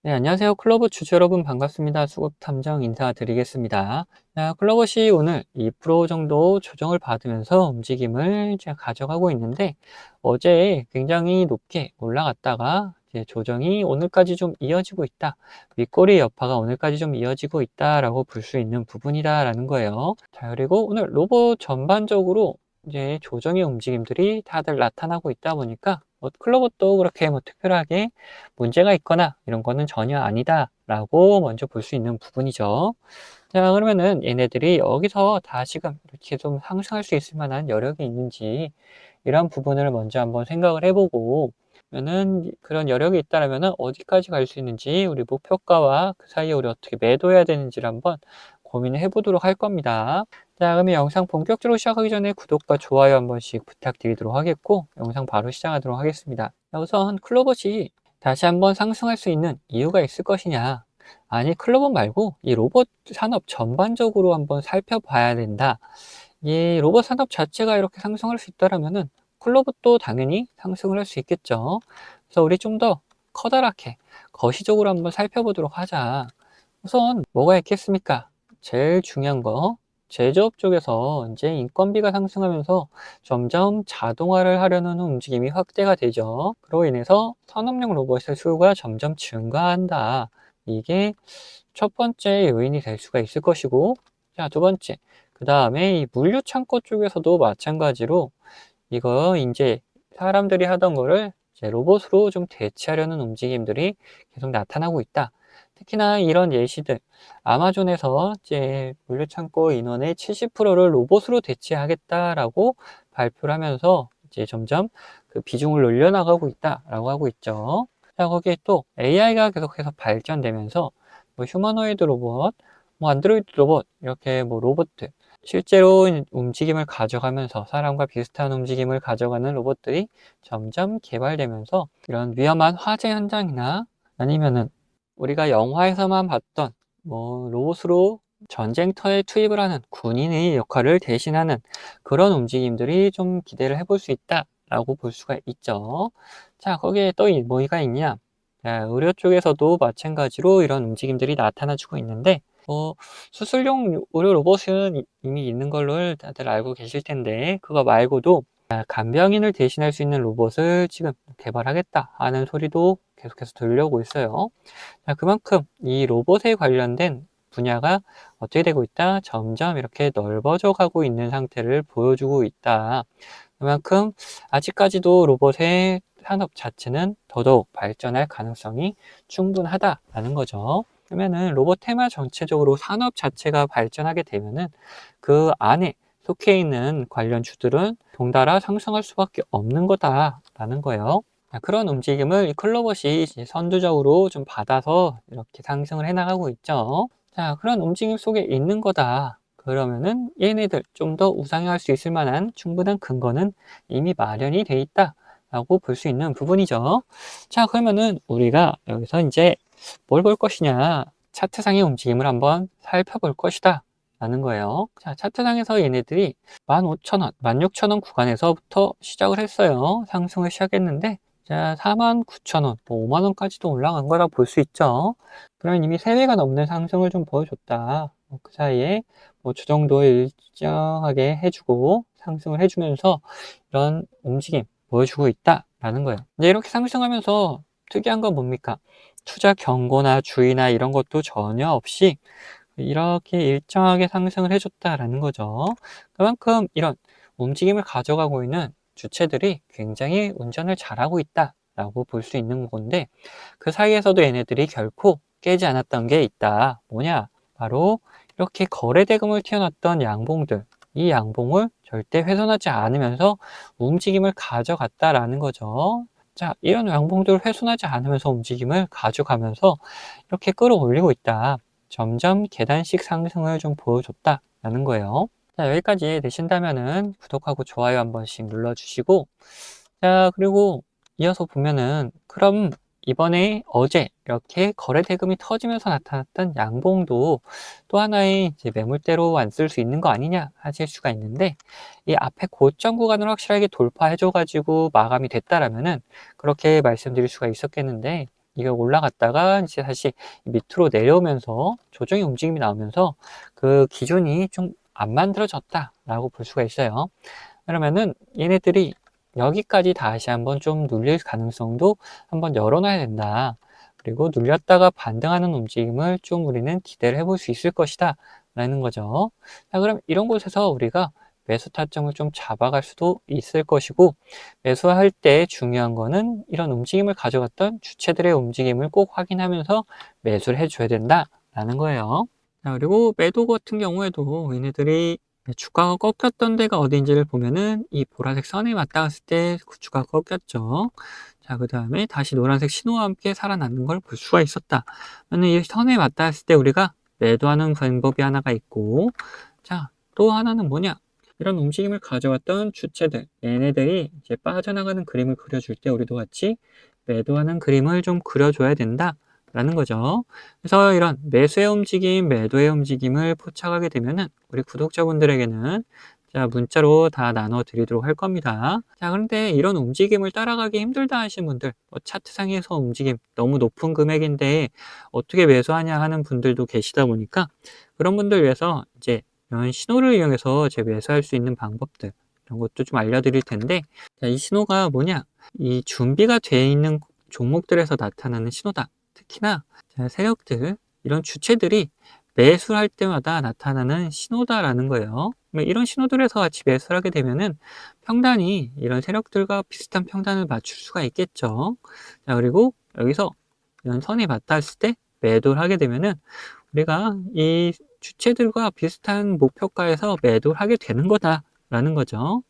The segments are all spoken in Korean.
네, 안녕하세요. 클로버 주주 여러분 반갑습니다. 수급 탐정 인사드리겠습니다. 자, 클로버시 오늘 2% 정도 조정을 받으면서 움직임을 제가 가져가고 있는데 어제 굉장히 높게 올라갔다가 이제 조정이 오늘까지 좀 이어지고 있다. 윗꼬리 여파가 오늘까지 좀 이어지고 있다라고 볼 수 있는 부분이다라는 거예요. 자, 그리고 오늘 로봇 전반적으로 이제 조정의 움직임들이 다들 나타나고 있다 보니까 클로버도 그렇게 특별하게 문제가 있거나 이런 거는 전혀 아니다라고 먼저 볼 수 있는 부분이죠. 자, 그러면은 얘네들이 여기서 다시금 이렇게 좀 상승할 수 있을 만한 여력이 있는지 이런 부분을 먼저 한번 생각을 해보고 그러면은 그런 여력이 있다라면은 어디까지 갈 수 있는지 우리 목표가와 그 사이에 우리 어떻게 매도해야 되는지를 한번 고민을 해보도록 할 겁니다. 자, 그러면 영상 본격적으로 시작하기 전에 구독과 좋아요 한 번씩 부탁드리도록 하겠고 영상 바로 시작하도록 하겠습니다. 자, 우선 클로버시 다시 한번 상승할 수 있는 이유가 있을 것이냐? 아니, 클로버 말고 이 로봇 산업 전반적으로 한번 살펴봐야 된다. 이 로봇 산업 자체가 이렇게 상승할 수 있다라면은 클로버도 당연히 상승을 할 수 있겠죠. 그래서 우리 좀 더 커다랗게 거시적으로 한번 살펴보도록 하자. 우선 뭐가 있겠습니까? 제일 중요한 거 제조업 쪽에서 이제 인건비가 상승하면서 점점 자동화를 하려는 움직임이 확대가 되죠. 그로 인해서 산업용 로봇의 수요가 점점 증가한다. 이게 첫 번째 요인이 될 수가 있을 것이고, 자, 두 번째. 그 다음에 이 물류 창고 쪽에서도 마찬가지로 이거 이제 사람들이 하던 거를 이제 로봇으로 좀 대체하려는 움직임들이 계속 나타나고 있다. 특히나 이런 예시들, 아마존에서 이제 물류창고 인원의 70%를 로봇으로 대체하겠다라고 발표를 하면서 이제 점점 그 비중을 늘려나가고 있다라고 하고 있죠. 자, 거기에 또 AI가 계속해서 발전되면서 뭐 휴머노이드 로봇, 뭐 안드로이드 로봇, 이렇게 뭐 로봇들, 실제로 움직임을 가져가면서 사람과 비슷한 움직임을 가져가는 로봇들이 점점 개발되면서 이런 위험한 화재 현장이나 아니면은 우리가 영화에서만 봤던 뭐 로봇으로 전쟁터에 투입을 하는 군인의 역할을 대신하는 그런 움직임들이 좀 기대를 해볼 수 있다라고 볼 수가 있죠. 자, 거기에 또 뭐가 있냐? 자, 의료 쪽에서도 마찬가지로 이런 움직임들이 나타나주고 있는데 수술용 의료 로봇은 이미 있는 걸로 다들 알고 계실 텐데 그거 말고도 간병인을 대신할 수 있는 로봇을 지금 개발하겠다 하는 소리도 계속해서 들려오고 있어요. 자, 그만큼 이 로봇에 관련된 분야가 어떻게 되고 있다? 점점 이렇게 넓어져 가고 있는 상태를 보여주고 있다. 그만큼 아직까지도 로봇의 산업 자체는 더더욱 발전할 가능성이 충분하다라는 거죠. 그러면은 로봇 테마 전체적으로 산업 자체가 발전하게 되면은 그 안에 속해 있는 관련 주들은 동달아 상승할 수밖에 없는 거다라는 거예요. 그런 움직임을 이 클로봇이 선두적으로 좀 받아서 이렇게 상승을 해 나가고 있죠. 자, 그런 움직임 속에 있는 거다. 그러면은 얘네들 좀 더 우상향할 수 있을 만한 충분한 근거는 이미 마련이 돼 있다라고 볼 수 있는 부분이죠. 자, 그러면은 우리가 여기서 이제 뭘 볼 것이냐? 차트상의 움직임을 한번 살펴볼 것이다. 라는 거예요. 자, 차트상에서 얘네들이 15,000원, 16,000원 구간에서부터 시작을 했어요. 상승을 시작했는데, 자, 49,000원, 뭐 5만원까지도 올라간 거라 볼 수 있죠. 그러면 이미 3배가 넘는 상승을 좀 보여줬다. 그 사이에 뭐 주정도 일정하게 해주고 상승을 해주면서 이런 움직임 보여주고 있다라는 거예요. 이제 이렇게 상승하면서 특이한 건 뭡니까? 투자 경고나 주의나 이런 것도 전혀 없이 이렇게 일정하게 상승을 해줬다라는 거죠. 그만큼 이런 움직임을 가져가고 있는 주체들이 굉장히 운전을 잘하고 있다라고 볼 수 있는 건데 그 사이에서도 얘네들이 결코 깨지 않았던 게 있다. 뭐냐? 바로 이렇게 거래대금을 튀어놨던 양봉들. 이 양봉을 절대 훼손하지 않으면서 움직임을 가져갔다라는 거죠. 자, 이런 양봉들을 훼손하지 않으면서 움직임을 가져가면서 이렇게 끌어올리고 있다. 점점 계단식 상승을 좀 보여줬다라는 거예요. 자, 여기까지 되신다면은 구독하고 좋아요 한 번씩 눌러주시고, 자, 그리고 이어서 보면은, 그럼 이번에 어제 이렇게 거래 대금이 터지면서 나타났던 양봉도 또 하나의 이제 매물대로 안 쓸 수 있는 거 아니냐 하실 수가 있는데, 이 앞에 고점 구간을 확실하게 돌파해줘가지고 마감이 됐다라면은 그렇게 말씀드릴 수가 있었겠는데, 이게 올라갔다가 이제 다시 밑으로 내려오면서 조정의 움직임이 나오면서 그 기준이 좀 안 만들어졌다라고 볼 수가 있어요. 그러면은 얘네들이 여기까지 다시 한번 좀 눌릴 가능성도 한번 열어놔야 된다. 그리고 눌렸다가 반등하는 움직임을 좀 우리는 기대를 해볼 수 있을 것이다 라는 거죠. 자, 그럼 이런 곳에서 우리가 매수 타점을 좀 잡아갈 수도 있을 것이고, 매수할 때 중요한 거는 이런 움직임을 가져갔던 주체들의 움직임을 꼭 확인하면서 매수를 해줘야 된다라는 거예요. 자, 그리고 매도 같은 경우에도 얘네들이 주가가 꺾였던 데가 어디인지를 보면은 이 보라색 선에 맞닿았을 때 그 주가가 꺾였죠. 자, 그 다음에 다시 노란색 신호와 함께 살아나는 걸 볼 수가 있었다. 그러면 이 선에 맞닿았을 때 우리가 매도하는 방법이 하나가 있고, 자, 또 하나는 뭐냐? 이런 움직임을 가져왔던 주체들, 얘네들이 이제 빠져나가는 그림을 그려줄 때 우리도 같이 매도하는 그림을 좀 그려줘야 된다. 라는 거죠. 그래서 이런 매수의 움직임, 매도의 움직임을 포착하게 되면은 우리 구독자분들에게는 자, 문자로 다 나눠 드리도록 할 겁니다. 자, 그런데 이런 움직임을 따라가기 힘들다 하시는 분들, 차트상에서 움직임 너무 높은 금액인데 어떻게 매수하냐 하는 분들도 계시다 보니까 그런 분들 위해서 이제 이런 신호를 이용해서 제 매수할 수 있는 방법들 이런 것도 좀 알려드릴 텐데, 자, 이 신호가 뭐냐? 이 준비가 되어 있는 종목들에서 나타나는 신호다. 특히나 세력들, 이런 주체들이 매수를 할 때마다 나타나는 신호다라는 거예요. 이런 신호들에서 같이 매수를 하게 되면은 평단이 이런 세력들과 비슷한 평단을 맞출 수가 있겠죠. 자, 그리고 여기서 이런 선에 맞닿았을 때 매도를 하게 되면은 우리가 이 주체들과 비슷한 목표가에서 매도를 하게 되는 거다라는 거죠.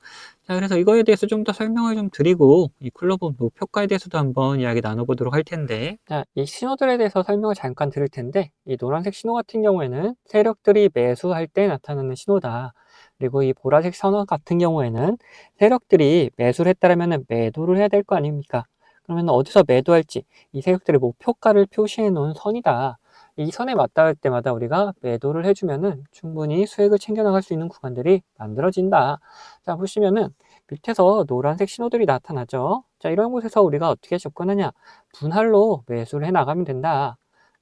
자, 그래서 이거에 대해서 좀 더 설명을 좀 드리고 이 클로버 목표가에 대해서도 한번 이야기 나눠보도록 할 텐데, 자, 이 신호들에 대해서 설명을 잠깐 드릴 텐데, 이 노란색 신호 같은 경우에는 세력들이 매수할 때 나타나는 신호다. 그리고 이 보라색 선호 같은 경우에는 세력들이 매수를 했다면 매도를 해야 될 거 아닙니까? 그러면 어디서 매도할지 이 세력들의 목표가를 표시해 놓은 선이다. 이 선에 맞닿을 때마다 우리가 매도를 해주면은 충분히 수익을 챙겨나갈 수 있는 구간들이 만들어진다. 자, 보시면은 밑에서 노란색 신호들이 나타나죠. 자, 이런 곳에서 우리가 어떻게 접근하냐? 분할로 매수를 해 나가면 된다.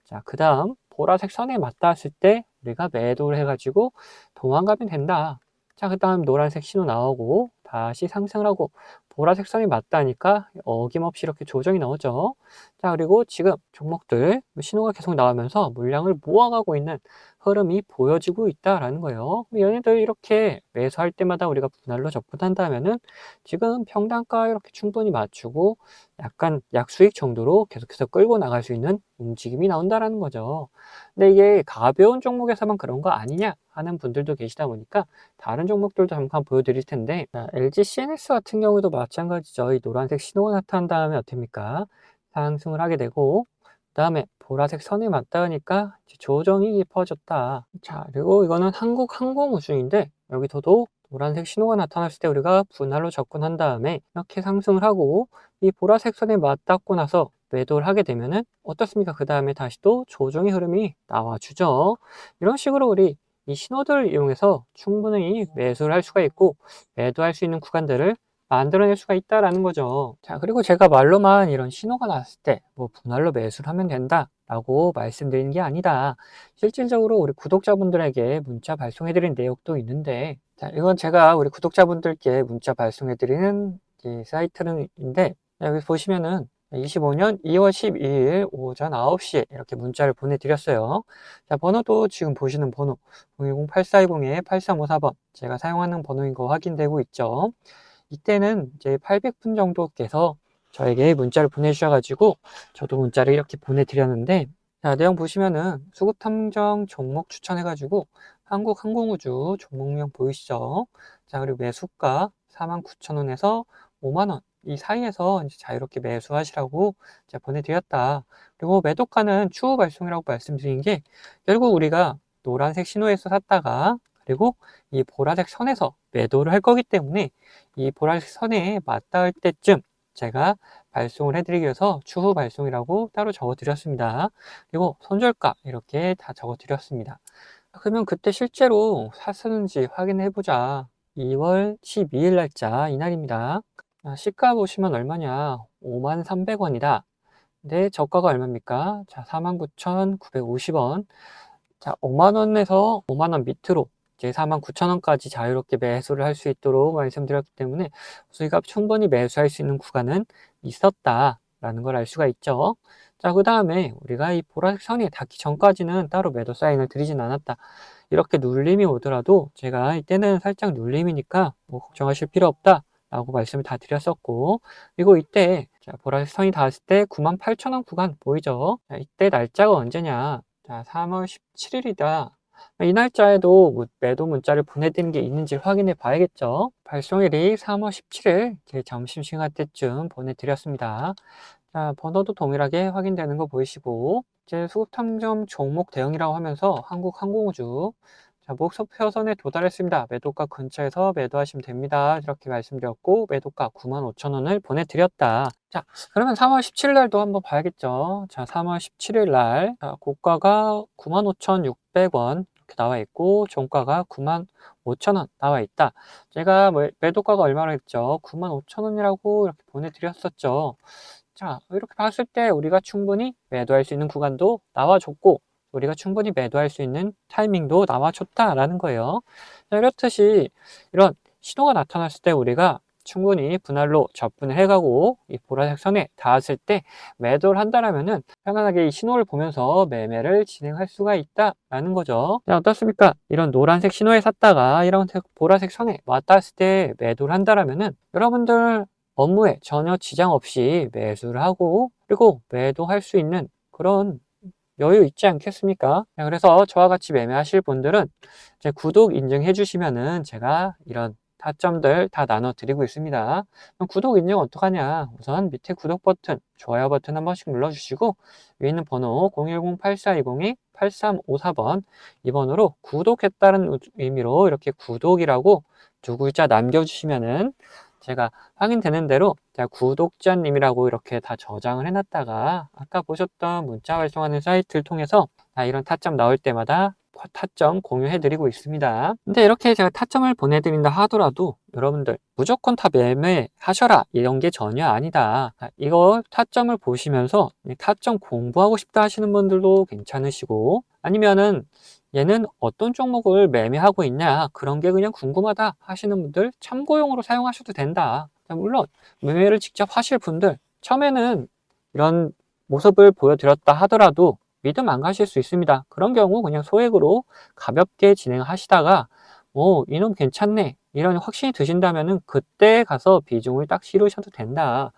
자, 그 다음 보라색 선에 맞닿았을 때 우리가 매도를 해가지고 도망가면 된다. 자, 그 다음 노란색 신호 나오고 다시 상승을 하고 보라색 선이 맞다니까 어김없이 이렇게 조정이 나오죠. 자, 그리고 지금 종목들 신호가 계속 나오면서 물량을 모아가고 있는 흐름이 보여지고 있다라는 거예요. 얘네들 이렇게 매수할 때마다 우리가 분할로 접근한다면은 지금 평단가 이렇게 충분히 맞추고 약간 약수익 정도로 계속해서 끌고 나갈 수 있는 움직임이 나온다라는 거죠. 근데 이게 가벼운 종목에서만 그런 거 아니냐 하는 분들도 계시다 보니까 다른 종목들도 잠깐 보여드릴 텐데, 자, LG CNS 같은 경우도 마찬가지죠. 이 노란색 신호가 나타난 다음에 어떻습니까? 상승을 하게 되고 그 다음에 보라색 선에 맞닿으니까 조정이 깊어졌다. 자, 그리고 이거는 한국항공우주인데 여기서도 노란색 신호가 나타났을 때 우리가 분할로 접근한 다음에 이렇게 상승을 하고 이 보라색 선에 맞닿고 나서 매도를 하게 되면은 어떻습니까? 그 다음에 다시 또 조정의 흐름이 나와주죠. 이런 식으로 우리 이 신호들을 이용해서 충분히 매수를 할 수가 있고 매도할 수 있는 구간들을 만들어낼 수가 있다라는 거죠. 자, 그리고 제가 말로만 이런 신호가 났을 때 뭐 분할로 매수를 하면 된다라고 말씀드리는 게 아니다. 실질적으로 우리 구독자분들에게 문자 발송해드린 내역도 있는데, 자, 이건 제가 우리 구독자분들께 문자 발송해드리는 이 사이트인데, 여기 보시면은 25년 2월 12일 오전 9시에 이렇게 문자를 보내드렸어요. 자, 번호도 지금 보시는 번호 010-8420-8354번 제가 사용하는 번호인 거 확인되고 있죠. 이때는 이제 800분 정도께서 저에게 문자를 보내주셔가지고 저도 문자를 이렇게 보내드렸는데, 자, 내용 보시면은 수급탐정 종목 추천해가지고 한국항공우주 종목명 보이시죠? 자, 그리고 매수가 49,000원에서 5만원 이 사이에서 이제 자유롭게 매수하시라고 제가 보내드렸다. 그리고 매도가는 추후 발송이라고 말씀드린 게 결국 우리가 노란색 신호에서 샀다가 그리고 이 보라색 선에서 매도를 할 거기 때문에 이 보라색 선에 맞닿을 때쯤 제가 발송을 해드리기 위해서 추후 발송이라고 따로 적어 드렸습니다. 그리고 손절가 이렇게 다 적어 드렸습니다. 그러면 그때 실제로 샀었는지 확인해 보자. 2월 12일 날짜 이날입니다. 시가 보시면 얼마냐? 53,300원이다. 근데 저가가 얼마입니까? 자, 49,950원. 자, 5만 원에서 5만 원 밑으로 이제 49,000원까지 자유롭게 매수를 할 수 있도록 말씀드렸기 때문에 수익가 충분히 매수할 수 있는 구간은 있었다라는 걸 알 수가 있죠. 자, 그 다음에 우리가 이 보라색 선이 닿기 전까지는 따로 매도 사인을 드리진 않았다. 이렇게 눌림이 오더라도 제가 이때는 살짝 눌림이니까 뭐 걱정하실 필요 없다 라고 말씀을 다 드렸었고, 그리고 이때 자, 보라색 선이 닿았을 때 98,000원 구간 보이죠? 자, 이때 날짜가 언제냐? 자, 3월 17일이다. 이 날짜에도 뭐 매도 문자를 보내드린 게 있는지 확인해 봐야겠죠. 발송일이 3월 17일 제 점심시간 때쯤 보내드렸습니다. 자, 번호도 동일하게 확인되는 거 보이시고, 이제 수급탐정 종목 대응이라고 하면서 한국항공우주, 자, 목표선에 도달했습니다. 매도가 근처에서 매도하시면 됩니다. 이렇게 말씀드렸고, 매도가 95,000원을 보내드렸다. 자, 그러면 3월 17일 날도 한번 봐야겠죠. 자, 3월 17일 날, 자, 고가가 95,600원 이렇게 나와 있고, 종가가 95,000원 나와 있다. 제가 매도가가 얼마나 했죠? 95,000원이라고 이렇게 보내드렸었죠. 자, 이렇게 봤을 때 우리가 충분히 매도할 수 있는 구간도 나와줬고, 우리가 충분히 매도할 수 있는 타이밍도 나와줬다라는 거예요. 자, 이렇듯이 이런 신호가 나타났을 때 우리가 충분히 분할로 접근을 해가고 이 보라색 선에 닿았을 때 매도를 한다라면은 편안하게 이 신호를 보면서 매매를 진행할 수가 있다라는 거죠. 자, 어떻습니까? 이런 노란색 신호에 샀다가 이런 보라색 선에 왔다 했을 때 매도를 한다라면은 여러분들 업무에 전혀 지장 없이 매수를 하고 그리고 매도할 수 있는 그런 여유 있지 않겠습니까? 그래서 저와 같이 매매하실 분들은 제 구독 인증해 주시면은 제가 이런 타점들 다 나눠 드리고 있습니다. 그럼 구독 인증 어떡하냐? 우선 밑에 구독 버튼, 좋아요 버튼 한 번씩 눌러 주시고 위에 있는 번호 010-8420-8354번 이 번호로 구독했다는 의미로 이렇게 구독이라고 두 글자 남겨 주시면은 제가 확인되는 대로 제가 구독자님이라고 이렇게 다 저장을 해놨다가 아까 보셨던 문자 발송하는 사이트를 통해서 이런 타점 나올 때마다 타점 공유해드리고 있습니다. 근데 이렇게 제가 타점을 보내드린다 하더라도 여러분들 무조건 다 매매하셔라 이런 게 전혀 아니다. 이거 타점을 보시면서 타점 공부하고 싶다 하시는 분들도 괜찮으시고 아니면은 얘는 어떤 종목을 매매하고 있냐 그런 게 그냥 궁금하다 하시는 분들 참고용으로 사용하셔도 된다. 물론 매매를 직접 하실 분들 처음에는 이런 모습을 보여드렸다 하더라도 믿음 안 가실 수 있습니다. 그런 경우 그냥 소액으로 가볍게 진행하시다가 이놈 괜찮네 이런 확신이 드신다면은 그때 가서 비중을 딱 실으셔도 된다.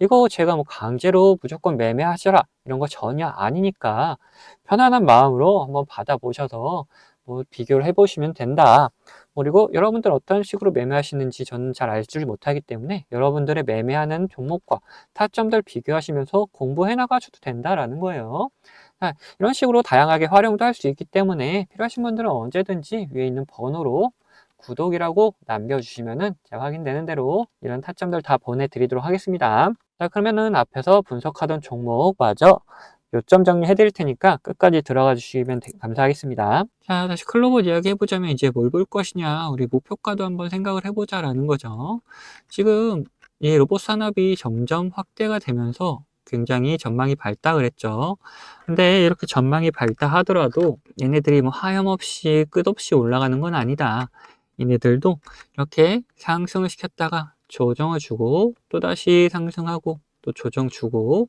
이거 제가 뭐 강제로 무조건 매매하셔라 이런 거 전혀 아니니까 편안한 마음으로 한번 받아보셔서 뭐 비교를 해보시면 된다. 그리고 여러분들 어떤 식으로 매매하시는지 저는 잘 알지 못하기 때문에 여러분들의 매매하는 종목과 타점들 비교하시면서 공부해 나가셔도 된다라는 거예요. 이런 식으로 다양하게 활용도 할 수 있기 때문에 필요하신 분들은 언제든지 위에 있는 번호로 구독이라고 남겨주시면은 제가 확인되는 대로 이런 타점들 다 보내드리도록 하겠습니다. 자, 그러면은 앞에서 분석하던 종목 마저 요점 정리해 드릴 테니까 끝까지 들어가 주시면 감사하겠습니다. 자, 다시 클로버 이야기 해보자면 이제 뭘 볼 것이냐, 우리 목표가도 한번 생각을 해보자라는 거죠. 지금 이 로봇 산업이 점점 확대가 되면서 굉장히 전망이 밝다 그랬죠. 근데 이렇게 전망이 밝다 하더라도 얘네들이 뭐 하염없이 끝없이 올라가는 건 아니다. 얘네들도 이렇게 상승을 시켰다가 조정을 주고 또다시 상승하고 또 조정 주고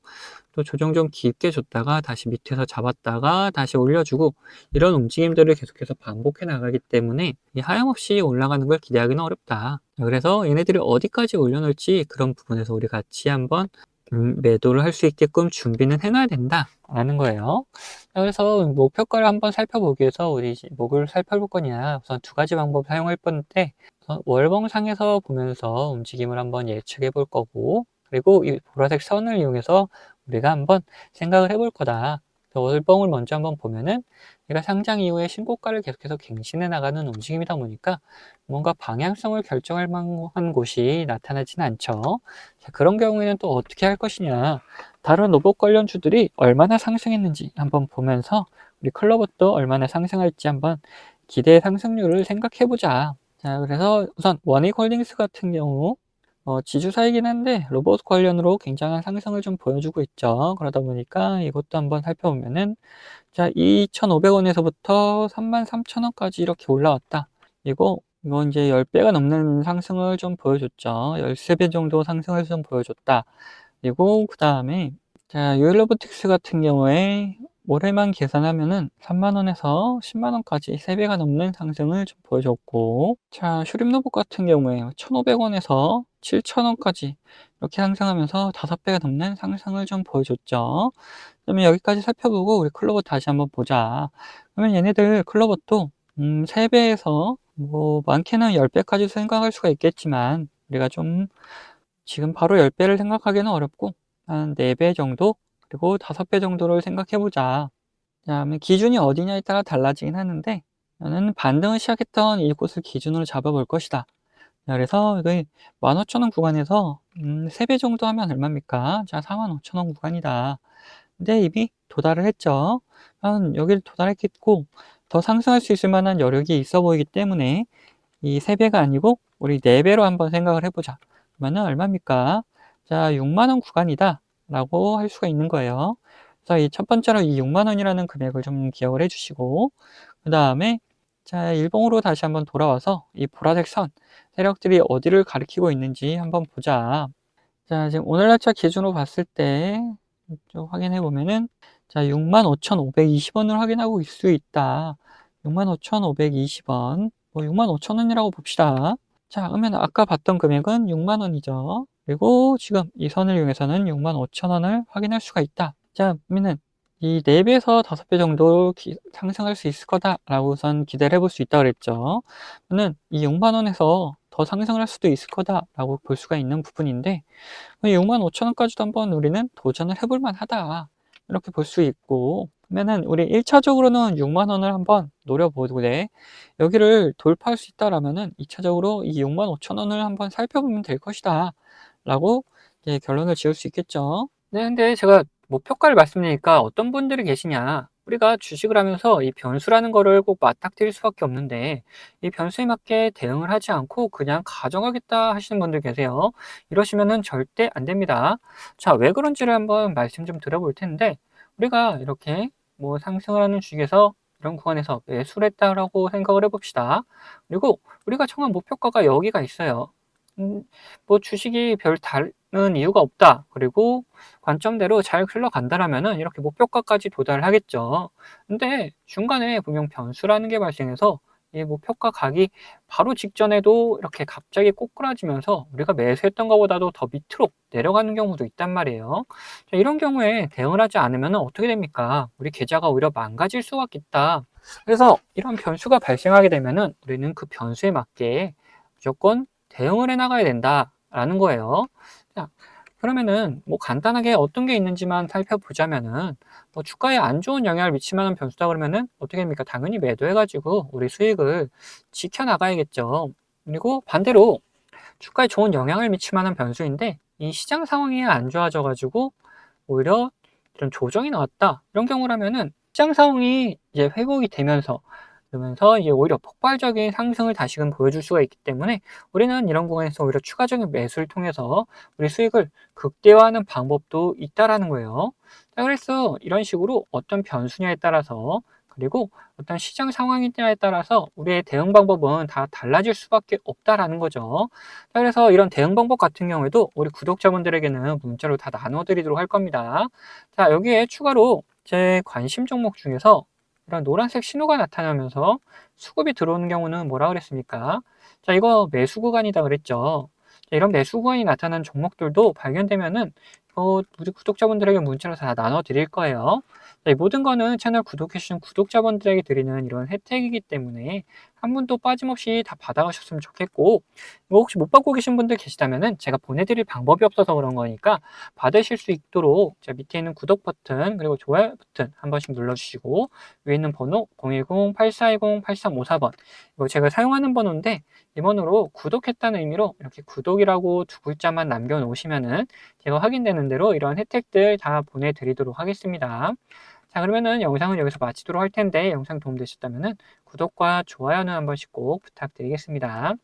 또 조정 좀 깊게 줬다가 다시 밑에서 잡았다가 다시 올려주고 이런 움직임들을 계속해서 반복해 나가기 때문에 이 하염없이 올라가는 걸 기대하기는 어렵다. 그래서 얘네들이 어디까지 올려놓을지 그런 부분에서 우리 같이 한번 매도를 할 수 있게끔 준비는 해놔야 된다 라는 거예요. 그래서 목표가를 한번 살펴보기 위해서 우리 뭐를 살펴볼 거냐 우선 두 가지 방법 사용할 건데 월봉상에서 보면서 움직임을 한번 예측해 볼 거고 그리고 이 보라색 선을 이용해서 우리가 한번 생각을 해볼 거다. 월봉을 먼저 한번 보면은 얘가 상장 이후에 신고가를 계속해서 갱신해 나가는 움직임이다 보니까 뭔가 방향성을 결정할 만한 곳이 나타나지는 않죠. 자, 그런 경우에는 또 어떻게 할 것이냐. 다른 로봇 관련주들이 얼마나 상승했는지 한번 보면서 우리 클로버도 얼마나 상승할지 한번 기대 상승률을 생각해 보자. 자, 그래서 우선 원익홀딩스 같은 경우 지주사이긴 한데 로봇 관련으로 굉장한 상승을 좀 보여주고 있죠. 그러다 보니까 이것도 한번 살펴보면은 자, 2,500원에서부터 33,000원까지 이렇게 올라왔다. 이거 이제 10배가 넘는 상승을 좀 보여줬죠. 13배 정도 상승을 좀 보여줬다. 그리고 그 다음에 자, 유일로보틱스 같은 경우에 올해만 계산하면은 3만 원에서 10만 원까지 3배가 넘는 상승을 좀 보여줬고, 자, 슈림로봇 같은 경우에 1,500원에서 7,000원까지 이렇게 상승하면서 5배가 넘는 상승을 좀 보여줬죠. 그러면 여기까지 살펴보고 우리 클로버 다시 한번 보자. 그러면 얘네들 클로버도 3배에서 뭐 많게는 10배까지 생각할 수가 있겠지만 우리가 좀 지금 바로 10배를 생각하기는 어렵고 한 4배 정도 그리고 5배 정도를 생각해 보자. 그다음에 기준이 어디냐에 따라 달라지긴 하는데 나는 반등을 시작했던 이곳을 기준으로 잡아볼 것이다. 그래서 이거 15,000원 구간에서 3배 정도 하면 얼마입니까? 자, 45,000원 구간이다. 근데 이미 도달을 했죠. 여기를 도달했겠고 더 상승할 수 있을 만한 여력이 있어 보이기 때문에 이 3배가 아니고 우리 4배로 한번 생각을 해보자. 그러면은 얼마입니까? 자, 6만 원 구간이다 라고 할 수가 있는 거예요. 그래서 이 첫 번째로 이 6만 원이라는 금액을 좀 기억을 해주시고, 그 다음에 자, 일봉으로 다시 한번 돌아와서 이 보라색 선 세력들이 어디를 가리키고 있는지 한번 보자. 자, 지금 오늘 날짜 기준으로 봤을 때 좀 확인해 보면은 자, 65,520원을 확인하고 있을 수 있다. 65,520원. 뭐 65,000원이라고 봅시다. 자, 그러면 아까 봤던 금액은 6만 원이죠. 그리고 지금 이 선을 이용해서는 65,000원을 확인할 수가 있다. 자, 그러면은 이 4배에서 5배 정도 상승할 수 있을 거다라고 우선 기대를 해볼 수 있다 그랬죠. 그러면 이 6만 원에서 더 상승을 할 수도 있을 거다라고 볼 수가 있는 부분인데 65,000원까지도 한번 우리는 도전을 해볼 만하다. 이렇게 볼 수 있고, 그러면은 우리 1차적으로는 6만 원을 한번 노려보되 여기를 돌파할 수 있다라면은 2차적으로 이 65,000원을 한번 살펴보면 될 것이다. 라고 이제 결론을 지을 수 있겠죠. 네, 근데 제가 목표가를 말씀드리니까 어떤 분들이 계시냐. 우리가 주식을 하면서 이 변수라는 거를 꼭 맞닥뜨릴 수밖에 없는데 이 변수에 맞게 대응을 하지 않고 그냥 가져가겠다 하시는 분들 계세요. 이러시면은 절대 안 됩니다. 자, 왜 그런지를 한번 말씀 좀 드려볼 텐데 우리가 이렇게 뭐 상승을 하는 주식에서 이런 구간에서 매수를 했다라고 생각을 해봅시다. 그리고 우리가 정한 목표가가 여기가 있어요. 뭐 주식이 별 다른 이유가 없다. 그리고 관점대로 잘 흘러간다라면은 이렇게 목표가까지 도달을 하겠죠. 근데 중간에 분명 변수라는 게 발생해서 이 목표가 가기 바로 직전에도 이렇게 갑자기 꼬꾸라지면서 우리가 매수했던 것보다도 더 밑으로 내려가는 경우도 있단 말이에요. 자, 이런 경우에 대응을 하지 않으면 어떻게 됩니까? 우리 계좌가 오히려 망가질 수가 있다. 그래서 이런 변수가 발생하게 되면은 우리는 그 변수에 맞게 무조건 대응을 해 나가야 된다라는 거예요. 자, 그러면은 뭐 간단하게 어떤 게 있는지만 살펴보자면은 뭐 주가에 안 좋은 영향을 미칠 만한 변수다 그러면은 어떻게 됩니까? 당연히 매도해가지고 우리 수익을 지켜나가야겠죠. 그리고 반대로 주가에 좋은 영향을 미칠 만한 변수인데 이 시장 상황이 안 좋아져가지고 오히려 이런 조정이 나왔다. 이런 경우라면은 시장 상황이 이제 회복이 되면서 그러면서 이제 오히려 폭발적인 상승을 다시금 보여줄 수가 있기 때문에 우리는 이런 구간에서 오히려 추가적인 매수를 통해서 우리 수익을 극대화하는 방법도 있다라는 거예요. 자, 그래서 이런 식으로 어떤 변수냐에 따라서 그리고 어떤 시장 상황이냐에 따라서 우리의 대응 방법은 다 달라질 수밖에 없다라는 거죠. 자, 그래서 이런 대응 방법 같은 경우에도 우리 구독자분들에게는 문자로 다 나눠드리도록 할 겁니다. 자, 여기에 추가로 제 관심 종목 중에서 이런 노란색 신호가 나타나면서 수급이 들어오는 경우는 뭐라 그랬습니까? 자, 이거 매수 구간이다 그랬죠. 자, 이런 매수 구간이 나타나는 종목들도 발견되면은 우리 구독자분들에게 문자로 다 나눠 드릴 거예요. 자, 이 모든 거는 채널 구독해주신 구독자분들에게 드리는 이런 혜택이기 때문에 한 분도 빠짐없이 다 받아가셨으면 좋겠고, 이거 혹시 못 받고 계신 분들 계시다면은 제가 보내드릴 방법이 없어서 그런 거니까 받으실 수 있도록 자, 밑에 있는 구독 버튼 그리고 좋아요 버튼 한 번씩 눌러주시고 위에 있는 번호 010-8420-8354번 이거 제가 사용하는 번호인데 이 번호로 구독했다는 의미로 이렇게 구독이라고 두 글자만 남겨놓으시면은 제가 확인되는 대로 이런 혜택들 다 보내드리도록 하겠습니다. 자, 그러면은 영상은 여기서 마치도록 할 텐데 영상 도움되셨다면은 구독과 좋아요는 한 번씩 꼭 부탁드리겠습니다.